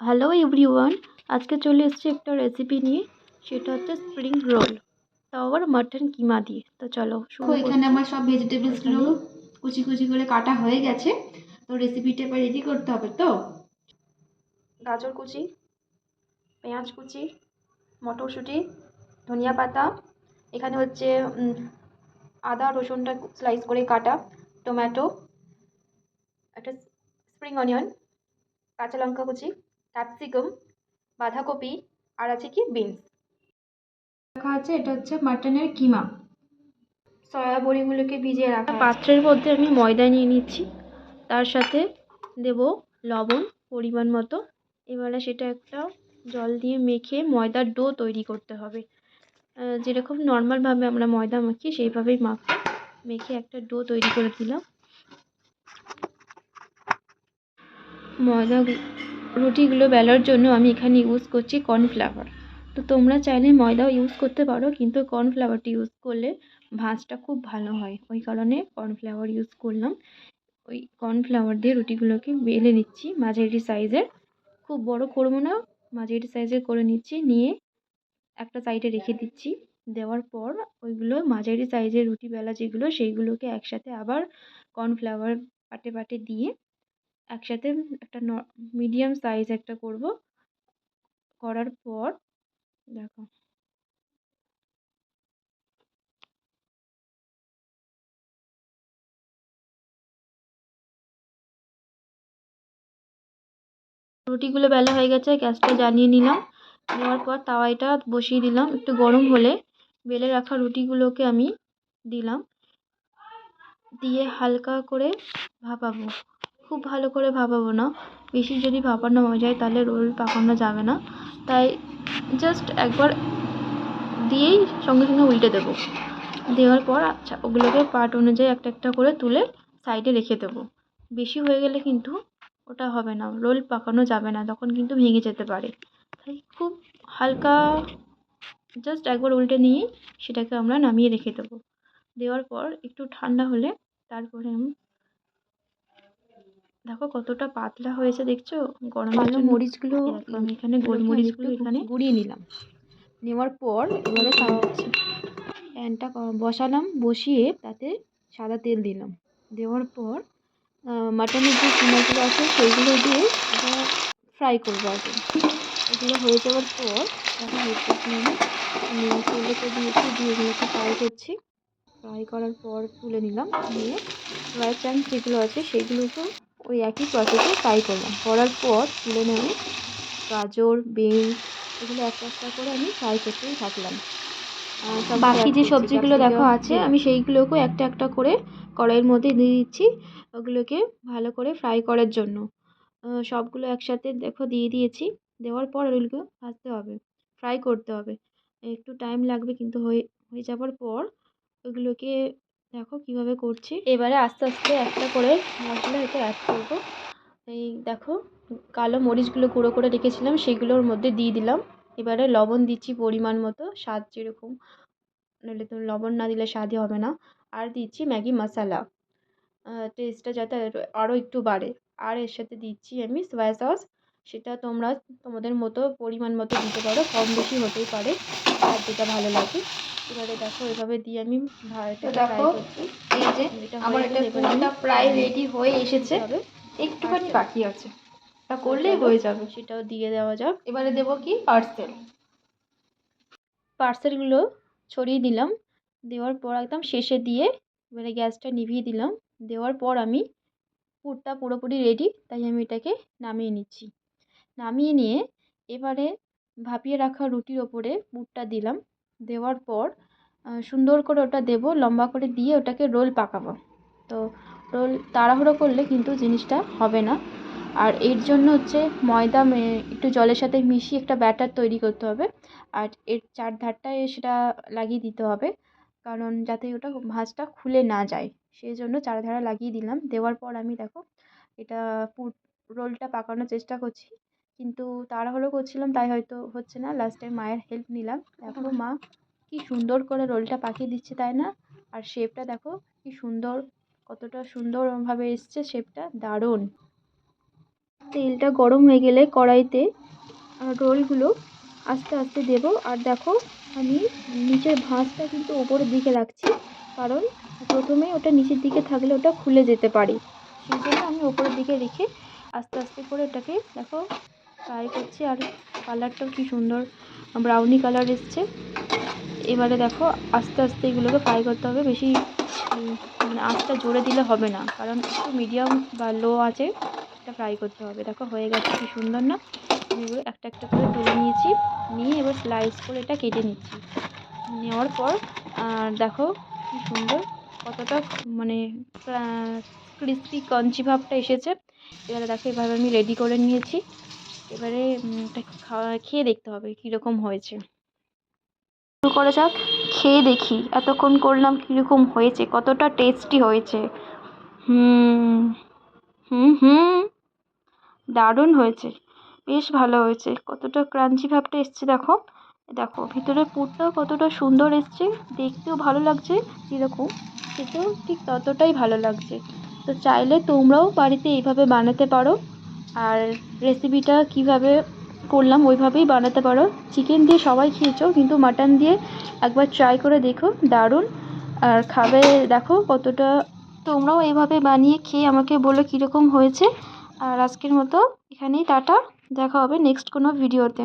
Hello everyone, আজকে চলে এসেছি একটা রেসিপি নিয়ে। সেটা হচ্ছে স্প্রিং রোল, তাও আবার মাটন কিমা দিয়ে। তো চলো শুরু করছি। এখানে আমার সব ভেজিটেবলসগুলো কুচি কুচি করে কাটা হয়ে গেছে। তো রেসিপিটা এবার রেডি করতে হবে। তো গাজর কুচি, পেঁয়াজ কুচি, মটরশুঁটি, ধনিয়া পাতা, এখানে হচ্ছে আদা রসুনটা স্লাইস করে কাটা, টমেটো, একটা স্প্রিং অনিয়ন, কাঁচা লঙ্কা কুচি, ক্যাপসিকাম, বাঁধাকপি, আর আছে কি বিনস। রাখা আছে, এটা হচ্ছে মাটনের কিমা। সয়া বড়িগুলোকে ভিজিয়ে রাখা পাত্রের মধ্যে আমি ময়দা নিয়ে নিচ্ছি, তার সাথে দেব লবণ পরিমাণ মতো। এবারে সেটা একটা জল দিয়ে মেখে ময়দার ডো তৈরি করতে হবে। যেরকম নর্মালভাবে আমরা ময়দা মাখি সেইভাবেই মেখে একটা ডো তৈরি করে দিলাম। ময়দা রুটিগুলো বেলার জন্য আমি এখানে ইউজ করছি কর্নফ্লাওয়ার। তো তোমরা চাইলে ময়দাও ইউজ করতে পারো, কিন্তু কর্নফ্লাওয়ারটি ইউজ করলে ভাঁজটা খুব ভালো হয়, ওই কারণে কর্নফ্লাওয়ার ইউজ করলাম। ওই কর্নফ্লাওয়ার দিয়ে রুটিগুলোকে বেলে নিচ্ছি মাঝারি সাইজের, খুব বড় করবো না, মাঝারি সাইজের করে নিচ্ছি। নিয়ে একটা সাইডে রেখে দিচ্ছি। দেওয়ার পর ওইগুলো মাঝারি সাইজের রুটি বেলা যেগুলো, সেইগুলোকে একসাথে আবার কর্নফ্লাওয়ার পাটে পাটে দিয়ে একসাথে একটা মিডিয়াম সাইজ একটা করব। করার পর দেখো রুটিগুলো বেলা হয়ে গেছে, গ্যাসটা জ্বালিয়ে নিলাম। নেওয়ার পর তাওয়াটা বসিয়ে দিলাম, একটু গরম হলে বেলে রাখা রুটিগুলোকে আমি দিলাম। দিয়ে হালকা করে ভাপাবো, খুব ভালো করে ভাপাবো না, বেশি যদি ভাপানো হয়ে যায় তাহলে রোল পাকানো যাবে না। তাই জাস্ট একবার দিয়েই সঙ্গে সঙ্গে উল্টে দেবো। দেওয়ার পর আচ্ছা ওগুলোকে পার্ট অনুযায়ী একটা একটা করে তুলে সাইডে রেখে দেবো। বেশি হয়ে গেলে কিন্তু ওটা হবে না, রোল পাকানো যাবে না, তখন কিন্তু ভেঙে যেতে পারে। তাই খুব হালকা জাস্ট একবার উল্টে নিয়ে সেটাকে আমরা নামিয়ে রেখে দেবো। দেওয়ার পর একটু ঠান্ডা হলে তারপরে আমি দেখো কতটা পাতলা হয়েছে, দেখছো? গরমের জন্য মরিচগুলো আমি এখানে গোলমরিচগুলো এখানে গুঁড়িয়ে নিলাম। নেওয়ার পর এবারে প্যানটা বসালাম, বসিয়ে তাতে সাদা তেল দিলাম। দেওয়ার পর মাটনের যে কিমাগুলো আছে সেইগুলো দিয়ে এটা ফ্রাই করবো আগে। এগুলো হয়ে যাওয়ার পর দেখা হচ্ছে আমি তেলেতে দিয়েছি, দিয়ে এগুলোকে ফ্রাই করছি। ফ্রাই করার পর তুলে নিলাম। নিয়ে ফ্রাই চাংস যেগুলো আছে সেগুলোকেও ওই একই প্রসেসে ফ্রাই করলাম। করার পর তুলে নিয়ে গাজর, বিনস এগুলো একটা একটা করে আমি ফ্রাই করতেই থাকলাম। বাকি যে সবজিগুলো দেখো আছে আমি সেইগুলোকেও একটা একটা করে কড়াইয়ের মধ্যে দিয়ে দিচ্ছি, ওগুলোকে ভালো করে ফ্রাই করার জন্য। সবগুলো একসাথে দেখো দিয়ে দিয়েছি। দেওয়ার পর ওগুলোকে ভাজতে হবে, ফ্রাই করতে হবে, একটু টাইম লাগবে, কিন্তু হয়ে হয়ে যাওয়ার পর ওগুলোকে দেখো কিভাবে করছি। এবারে আস্তে আস্তে একটা করে মশলা এতে অ্যাড করব। এই দেখো কালো মরিচগুলো গুঁড়ো করে রেখেছিলাম সেগুলোর মধ্যে দিয়ে দিলাম। এবারে লবণ দিচ্ছি পরিমাণ মতো, স্বাদ যেরকম, নাহলে তো লবণ না দিলে স্বাদই হবে না। আর দিচ্ছি ম্যাগি মশলা, টেস্টটা যাতে আরও একটু বাড়ে। আর এর সাথে দিচ্ছি আমি সয়া সস, সেটা তোমরা তোমাদের মতো পরিমাণ মতো দিতে পারো, কম বেশি হতেই পারে, আর যেটা ভালো লাগে। এবারে দেখো এভাবে দিয়ে আমি এটা ফ্রাই করছি। এই যে এটা আমার হয়ে এটা গেলে এবারে পুরোটা প্রায় রেডি হয়ে এসেছে, হবে একটুখানি বাকি আছে, এটা করলেই চলো হয়ে যাবে। সেটাও দিয়ে দেওয়া যাক। এবারে দেবো কি পার্সেল। পার্সেলগুলো ছড়িয়ে দিলাম। দেওয়ার পর একদম শেষে দিয়ে এবারে গ্যাসটা নিভিয়ে দিলাম। দেওয়ার পর আমি পুরটা পুরোপুরি রেডি, তাই আমি এটাকে নামিয়ে নিচ্ছি। নামিয়ে নিয়ে এবারে ভাপিয়ে রাখা রুটির ওপরে পুরটা দিলাম। দেওয়ার পর সুন্দর করে ওটা দেবো, লম্বা করে দিয়ে ওটাকে রোল পাকাবো। তো রোল তাড়াহুড়ো করলে কিন্তু জিনিসটা হবে না। আর এর জন্য হচ্ছে ময়দা একটু জলের সাথে মিশিয়ে একটা ব্যাটার তৈরি করতে হবে। আর এর চারধারটায় সেটা লাগিয়ে দিতে হবে, কারণ যাতে ওটা ভাঁজটা খুলে না যায়, সেই জন্য চারধারে লাগিয়ে দিলাম। দেওয়ার পর আমি দেখো এটা রোলটা পাকানোর চেষ্টা করছি, কিন্তু তাড়াহুড়ো করছিলাম তাই হয়তো হচ্ছে না। লাস্টে মায়ের হেল্প নিলাম। দেখো মা কি সুন্দর করে রোলটা পাকিয়ে দিচ্ছে, তাই না? আর শেপটা দেখো কি সুন্দর, কতটা সুন্দরভাবে এসছে শেপটা, দারুণ। তেলটা গরম হয়ে গেলে কড়াইতে রোলগুলো আস্তে আস্তে দেবো। আর দেখো আমি নিচের ভাঁজটা কিন্তু ওপরের দিকে রাখছি, কারণ প্রথমে ওটা নিচের দিকে থাকলে ওটা খুলে যেতে পারে, সেই জন্য আমি ওপরের দিকে রেখে আস্তে আস্তে করে এটাকে দেখো ফ্রাই করছি। আর কালারটাও কি সুন্দর ব্রাউনি কালার এসছে। এবারে দেখো আস্তে আস্তে এগুলোকে ফ্রাই করতে হবে, বেশি মানে আঁচটা জোরে দিলে হবে না, কারণ একটু মিডিয়াম বা লো আঁচে এটা ফ্রাই করতে হবে। দেখো হয়ে গেছে কি সুন্দর না। আমি এগুলো একটা একটা করে তুলে নিয়েছি, নিয়ে এবার স্লাইস করে এটা কেটে নিচ্ছি। নেওয়ার পর দেখো কি সুন্দর কতটা মানে ক্রিস্পি ক্রাঞ্চি ভাবটা এসেছে। এবারে দেখো এভাবে আমি রেডি করে নিয়েছি। এবারে এটা খেয়ে দেখতে হবে কীরকম হয়েছে। শুরু করা যাক, খেয়ে দেখি এতক্ষণ করলাম কীরকম হয়েছে, কতটা টেস্টি হয়েছে। হুম হুম হুম দারুণ হয়েছে, বেশ ভালো হয়েছে। কতটা ক্রাঞ্চি ভাবটা এসছে দেখো, দেখো ভিতরে পুরটাও কতটা সুন্দর এসছে, দেখতেও ভালো লাগছে যেরকম, খেতেও ঠিক ততটাই ভালো লাগছে। তো চাইলে তোমরাও বাড়িতে এইভাবে বানাতে পারো। আর রেসিপিটা কিভাবে করলাম ওইভাবেই বানাতে পারো। চিকেন দিয়ে সবাই খেয়েছো, কিন্তু মাটন দিয়ে একবার ট্রাই করে দেখো, দারুণ। আর খাবে দেখো কতটা। তোমরাও এইভাবে বানিয়ে খেয়ে আমাকে বলো কীরকম হয়েছে। আর আজকের মতো এখানেই টাটা, দেখা হবে নেক্সট কোনো ভিডিওতে।